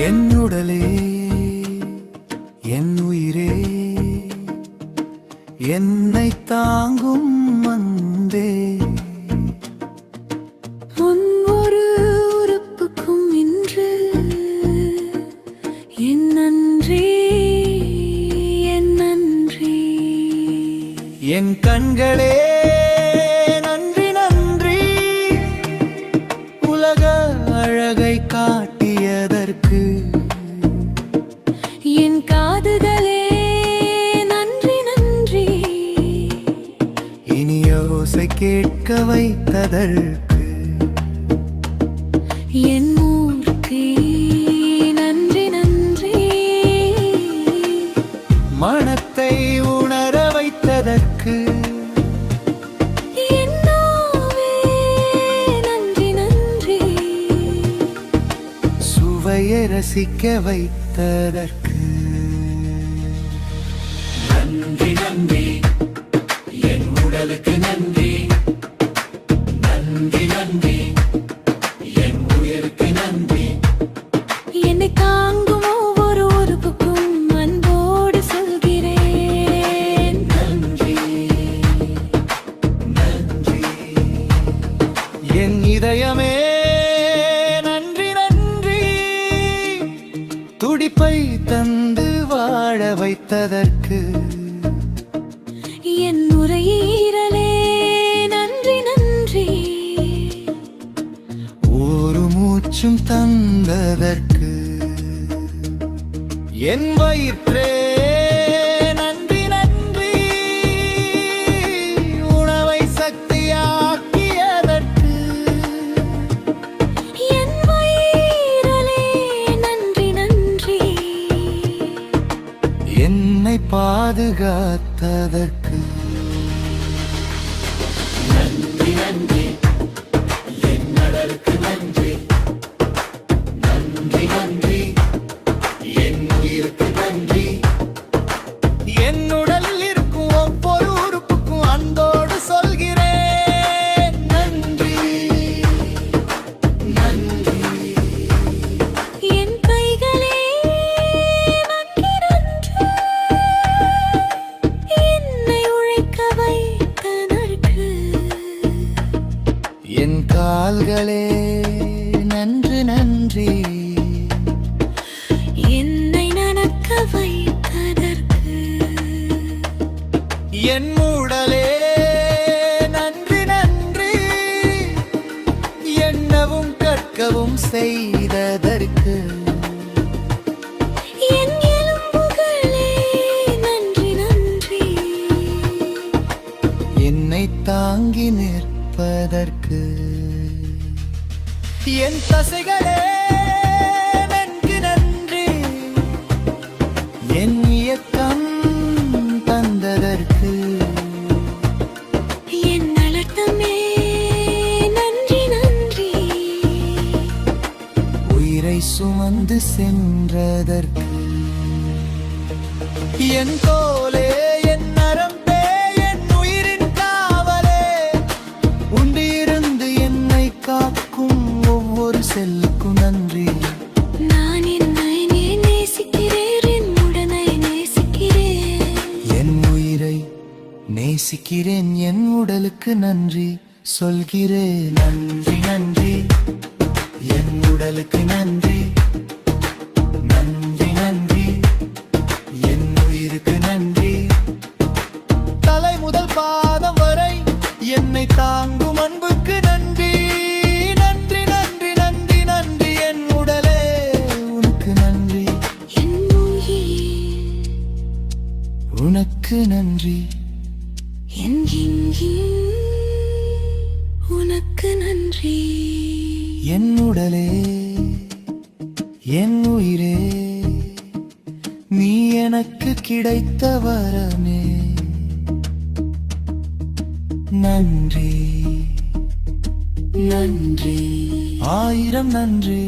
என் உடலே என் உயிரே என்னை தாங்கும் அன்பே உன் ஒரு உறுப்புக்கும் இன்று என் நன்றி என் நன்றி. என் கண்களே நன்றி நன்றி உலக அழகை காட்டியதற்கு. என் காதுகளே நன்றி நன்றி இனிய ஓசை கேட்க வைத்ததற்கு. என் மூர்த்தி நன்றி நன்றி மனத்தை உணர வைத்ததற்கு. என் நாவே நன்றி நன்றி சுவையை ரசிக்க வைத்ததற்கு. நன்றி நன்றி என் உடலுக்கு நன்றி. நன்றி நன்றி என் உயிருக்கு நன்றி. என்னை தாங்கும் ஒவ்வொரு உறுப்புக்கும் அன்போடு சொல்கிறேன் நன்றி நன்றி. என் இதயமே நன்றி நன்றி துடிப்பை தந்து வாழ வைத்ததற்கு. என் நுரையீரலே நன்றி நன்றி ஒரு மூச்சும் தந்ததற்கு. என் வயிற்றே நன்றி நன்றி உணவை சக்தியாக்கியதற்கு. என் வயிறலே நன்றி நன்றி என்னை பாதுகாத்ததற்கு. நன்றி நன்றி என் நடலுக்கு நன்றி. நன்றி நன்றி என் உயிருக்கு நன்றி. என் உடலில் இருக்கும் ஒவ்வொரு உறுப்புக்கும் அன்போடு சொல்கிறேன் நன்றி நன்றி. என் கைகளே நன்றி நன்றி என்னை உழைக்க வைத்ததற்கு. என் கால்களே நன்றி நன்றி என்னை நடக்க வைத்ததற்கு. என் உடலே நன்றி நன்றி எண்ணவும் கற்கவும் செய்ததற்கு. என் எலும்புகளே நன்றி நன்றி என்னை தாங்கி நிற்பதற்கு. என் தசைகளே நன்றி நன்றி என் இயக்கம் தந்ததற்கு. என் அலட்டமே நன்றி நன்றி உயிரை சுமந்து சென்றதற்கு. என் தோலே என் நரம்பே என் உயிரின் காவலே உண்டிருந்து என்னை காக்கும் ஒவ்வொரு செல்லுக்கும் நன்றி. நான் என்னை நேசிக்கிறேன் என் உடனை நேசிக்கிறேன். என் உயிரை நேசிக்கிறேன் என் உடலுக்கு நன்றி சொல்கிறேன். நன்றி நன்றி என் உடலுக்கு நன்றி. நன்றி நன்றி என் உயிருக்கு நன்றி. தலை முதல் பாதம் வரை என்னை தாங்கும் அன்புக்கு நன்றி. நன்றி நன்றி நன்றி நன்றி என் உடலே உனக்கு நன்றி. என் உயிர் உனக்கு நன்றி. என் உனக்கு நன்றி. என் உடலே என் உயிரே நீ எனக்கு கிடைத்த வரமே. நன்றி நன்றி ஆயிரம் நன்றி.